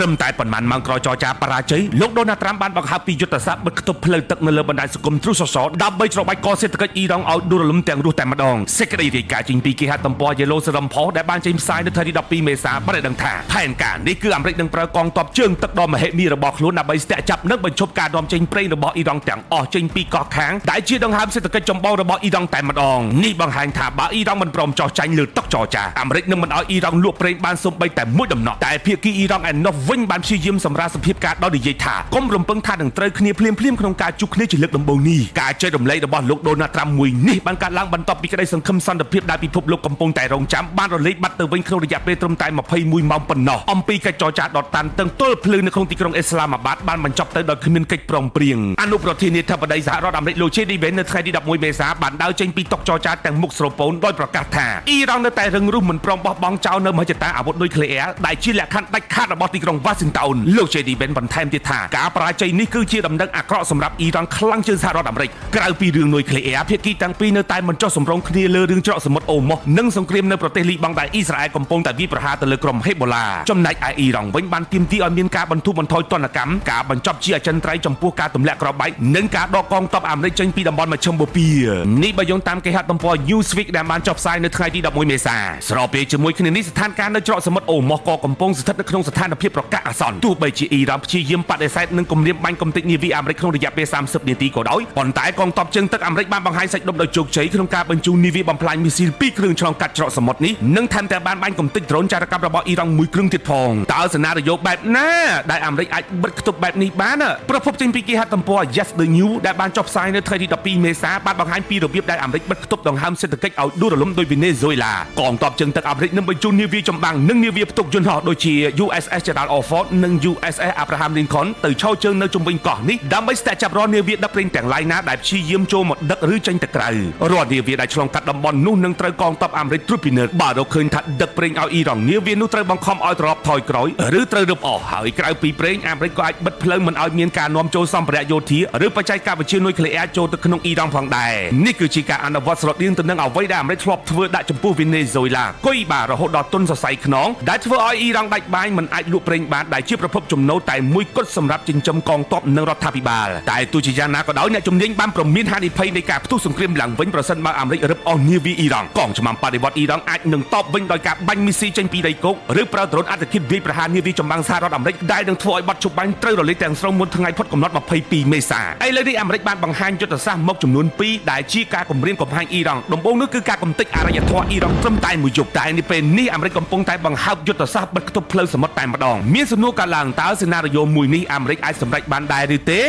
ត្រឹមតែប៉ុន្មានម៉ោងក្រោយចរចាបរាជ័យលោកដូណាល់ត្រាំបានបង្ហើបពីយុទ្ធសាស្ត្របិទគប់ផ្លូវទឹកនៅលើបណ្ដាញសង្គម Truth Social ដើម្បីច្របាច់កសេដ្ឋកិច្ចអ៊ីរ៉ង់ឲ្យដួលរលំទាំងរស់តែម្ដងសេចក្តីរាយការណ៍ចេញពីគេហទំព័រ Yellow Serum Post ដែលបានចេញផ្សាយនៅថ្ងៃទី12មេសាបានដឹងថាផែនការនេះគឺអាមេរិកនឹងប្រើកងទ័ពជើងទឹកដ៏មហិមារបស់ខ្លួនដើម្បីស្ទាក់ចាប់និងបញ្ឈប់ការនាំចេញប្រេងរបស់អ៊ីរ៉ង់ទាំងអស់ចេញពីកោះខាងដែលជាដង្ហើមសេដ្ឋកិច្ចចម្បងរបស់អ៊ីរ៉ង់តែម្ដងនេះបង្ហាញថាបើអ៊ីរ៉ង់មិនព្រមចោះចាញ់លើតុចរចាអាមេរិកនឹងមិនឲ្យអ៊ីរ៉ង់លក់ប្រេងបានសូម្បីតែមួយដំណក់តែភាគីអ៊ីរ៉ង់ឯណោះវិញបានព្យាយាមសម្រាប់សភាពការដោយនិយាយថាកុំរំពឹងថានឹងត្រូវគ្នាភ្លាមៗក្នុងការជួបគ្នាជាលើកដំបូងនេះការចែករំលែករបស់លោកដូណាល់ត្រាំមួយនេះបានកើតឡើងបន្ទាប់ពីក្តីសង្ឃឹមសន្តិភាពដែលពិភពលោកកំពុងតែរងចាំបានរលាយបាត់ទៅវិញក្នុងរយៈពេលត្រឹមតែ21ម៉ោងប៉ុណ្ណោះអំពីកិច្ចចរចាដតានតឹងទល់ភ្លើងនៅក្នុងទីក្រុងអ៊ីស្លាមាបាតបានបញ្ចប់ទៅដោយគ្មានកិច្ចព្រមព្រៀងអនុប្រធានាធិបតីសហរដ្ឋអាមេរិកលោក JD Vance នៅថ្ងៃទី11មេសាបានដើរចេញពីតុចរចាទាំងមុខស្រពោនដោយប្រកាសថាអ៊ីរ៉ង់នៅតែរឹងរូសមិនព្រមបោះបង់ចោលនៅមហិច្ឆតាអាវុធនុយក្លេអ៊ែរដែលជាលក្ខខណ្ឌដាច់ខាតរបស់ទីក្រុង Washington លោក JD Vance បន្ថែមទៀតថាការបរាជ័យនេះគឺជាដំណឹងអាក្រក់សម្រាប់អ៊ីរ៉ង់ខ្លាំងជាងសហរដ្ឋអាមេរិកក្រៅពីរឿងនុយក្លេអ៊ែរភាគីទាំងពីរនៅតែមិនចុះសម្រុងគ្នាលើរឿងច្រកសមុទ្រអូម៉ូសនិងសង្គ្រាមនៅប្រទេសលីបង់ដែលអ៊ីស្រាអែលកំពុងតែវាយប្រហារទៅលើក្រុមហេបូឡាចំណែកឯអ៊ីរ៉ង់វិញបានទាមទារឲ្យមានការបន្ធូរបន្ថយទណ្ឌកម្មការបញ្ចប់ជាអចិន្ត្រៃយ៍ចំពោះការទម្លាក់គ្រាប់បែកនិងការដកកងទ័ពអាមេរិកចេញពីតំបន់មជ្ឈិមបូព៌ានេះបើយោងតាមគេហទំព័រ Newsweek ដែលបានចុះផ្សាយនៅថ្ងៃទី11មេសាស្របពេលជាមួយគ្នានេះស្ថានភាពនៅច្រកសមុទ្រអូម៉ូសក៏កំពុងស្ថិតនៅក្នុងស្ថានភាពប្រកាសអាសន្នទោះបីជាអ៊ីរ៉ង់ព្យាយាមបដិសេធនឹងគំរាមបាញ់កំទេចនាវីអាមេរិកក្នុងរយៈពេល30នាទីក៏ដោយប៉ុន្តែកងទ័ពជើងទឹកអាមេរិកបានបង្ហាញសាច់ដុំដោយជោគជ័យក្នុងការបញ្ជូននាវីបំផ្លាញមីស៊ីល2គ្រឿងឆ្លងកាត់ច្រកសមុទ្រនេះនិងថែមទាំងបានបាញ់កំទេចដ្រូនចារកម្មរបស់អ៊ីរ៉ង់មួយគ្រឿងទៀតផងតើសេណារីយ៉ូបែបណាដែលអាមេរិកអាចបិទគប់បែបនេះបានប្រភពចេញពីគេហទំព័រ Yes the New ដែលបានចុះផ្សាយនៅថ្ងៃទី12មេសាបានបង្ហាញពីរបៀបដែលអាមេរិកបិទគប់ដង្ហើមសេដ្ឋកិច្ចឲ្យដួលរលំដោយវេណេស៊ុយឡាកងទ័ពជើងទឹកអាមេរិកនឹងបញ្ជូននាវាចម្បាំងនិងនាវាផ្ទុកយន្តហោះដូចជា USS Gerald R. Ford និង USS Abraham Lincoln ទៅឈរជើងនៅជុំវិញកោះនេះដើម្បីស្ទាក់ចាប់រាល់នាវាដឹកប្រេងទាំងឡាយណាដែលព្យាយាមចូលមកដឹកឬចេញទៅក្រៅរាល់នាវាដែលឆ្លងកាត់តំបន់នោះនឹងត្រូវកងទ័ពអាមេរិកត្រួតពិនិត្យបើរកឃើញថាដឹកប្រេងឲ្យអ៊ីរ៉ង់នាវានោះត្រូវបង្ខំឲ្យត្រឡប់ថយក្រោយឬត្រូវរឹបអស់ហើយក្រៅពីប្រេងអាមេរិកក៏អាចបិទផ្លូវមិនឲ្យមានការនាំចូលសម្ភារៈយោធាឬបច្ចេកវិទ្យានុយក្លេអ៊ែរចូលទៅក្នុងអ៊ីរ៉ង់ផងដែរនេះគឺជាការអនុវត្តស្រដៀងទៅនឹងអ្វីដែលអាមេរិកធ្លាប់ធ្វើដាក់ចំពោះវេណេស៊ុយឡាគុយបារហូតដល់ទុនសរសៃខ្នងដែលធ្វើឲ្យអ៊ីរ៉ង់ដាច់បាញ់មិនអាចលក់ប្រេងបានដែលជាប្រភពចំណូលតែមួយគត់សម្រាប់ចិញ្ចឹមកងទ័ពនិងរដ្ឋាភិបាលតែទោះជាយ៉ាងណាក៏ដោយអ្នកជំនាញបានព្រមានហានិភ័យនៃការផ្ទុះសង្គ្រាមឡើងវិញប្រសិនបើអាមេរិករឹបអស់នាវាអ៊ីរ៉ង់កងឆ្មាំបដិវត្តអ៊ីរ៉ង់អាចនឹងតបវិញដោយការបាញ់មីស៊ីចេញពីដីគោកឬប្រើដ្រូនអត្តឃាតវាយប្រហារនាវាចម្បាំងសហរដ្ឋអាមេរិកដែលនឹងធ្វើឲ្យបាត់ជប់បាញ់ត្រូវរលាយទាំងស្រុងមុនថ្ងៃផុតកំណត់22មេសាឥឡូវនេះអាមេរិកបានបង្ហាញយុទ្ធសាស្ត្រមកចំនួន2ដែលជាការគំរាមកំហែងអ៊ីរ៉ង់ដំបូងនោះគឺការកំទេចអរិយធម៌អ៊ីរ៉ង់ត្រឹមតែមួយយប់តែនៅពេលនេះអាមេរិកកំពុងតែបង្ហើបយុទ្ធសាស្ត្របិទគប់ផ្លូវសមុទ្រតែម្ដងមានសំណួរកើតឡើងតើសេណារីយ៉ូមួយនេះអាមេរិកអាចសម្រេចបានដែរឬទេ